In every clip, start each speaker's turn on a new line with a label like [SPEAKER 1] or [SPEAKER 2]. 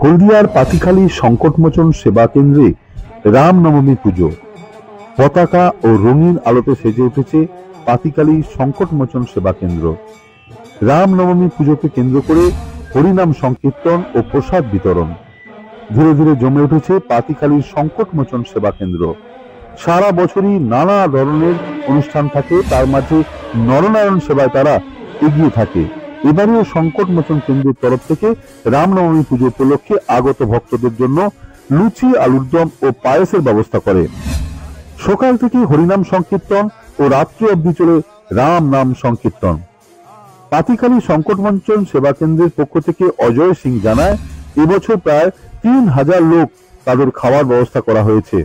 [SPEAKER 1] হলদিয়ার পাতিখালী সংকটমোচন সেবা কেন্দ্রে রামনবমী পুজো। পতাকা ও রঙিন আলোতে সেজে উঠেছে পাতিখালী সংকটমোচন সেবা কেন্দ্র। রামনবমী পুজোকে কেন্দ্র করে হরিনাম সংকীর্তন ও প্রসাদ বিতরণ। ধীরে ধীরে জমে উঠেছে পাতিখালীর সংকটমোচন সেবা কেন্দ্র। সারা বছরই নানা ধরনের অনুষ্ঠান থাকে, তার মাঝে নরনারায়ণ সেবায় তারা এগিয়ে থাকে। এবারেও সংকটমোচন কেন্দ্রের তরফ থেকে রামনবমী পুজো উপলক্ষে আগত ভক্তদের জন্য লুচি, আলুর দম ও পায়েসের ব্যবস্থা করে। সকাল থেকে হরিনাম সংকীর্তন ও রাত্রি অবধি চলে রাম নাম সংকীর্তন। পাতিখালী সংকটমোচন সেবা কেন্দ্রের পক্ষ থেকে অজয় সিং জানায়, এবছর প্রায় 3000 লোক তাদের খাওয়ার ব্যবস্থা করা হয়েছে।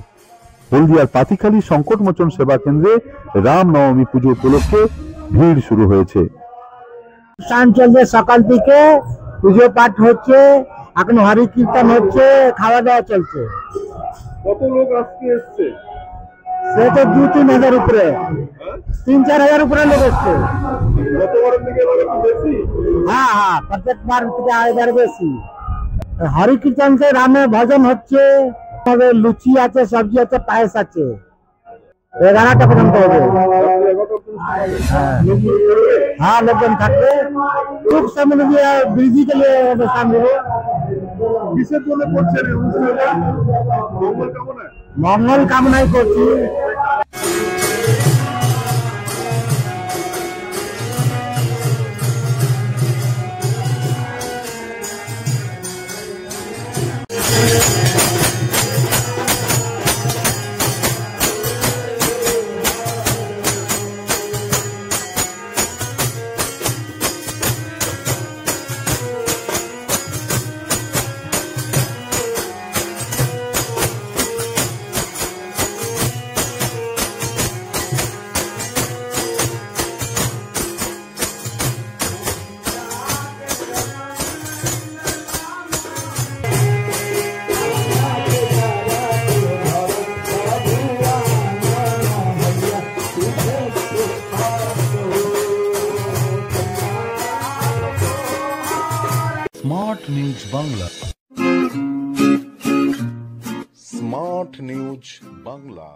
[SPEAKER 1] হলদিয়ার পাতিখালী সংকটমোচন সেবা কেন্দ্রে রামনবমী পুজো উপলক্ষে ভিড় শুরু হয়েছে।
[SPEAKER 2] অনুষ্ঠান চলছে, সকাল থেকে পুজো পাঠ হচ্ছে, এখন হরি কীর্তন হচ্ছে, খাওয়া দাওয়া চলছে।
[SPEAKER 3] কত লোক আজকে এসছে?
[SPEAKER 2] সে তো 2-3 হাজার উপরে, 3-4 হাজার উপরে লোক এসছে।
[SPEAKER 3] গতবারের থেকে বেশি?
[SPEAKER 2] হ্যাঁ হ্যাঁ, প্রত্যেক বার থেকে এবার বেশি। হরি কীর্তন সে রামের ভজন হচ্ছে, লুচি আছে, সবজি আছে, পায়েস আছে। 11টা পর্যন্ত হবে। हाँ लोकजन থাকবে। খুব সামনে দিয়ে ব্রিজি के लिए অনুষ্ঠান হবে।
[SPEAKER 3] কিসের জন্য করছেন এই অনুষ্ঠানটা?
[SPEAKER 2] মঙ্গল কামনাই করছি।
[SPEAKER 1] Smart news Bangla.
[SPEAKER 4] Smart news Bangla.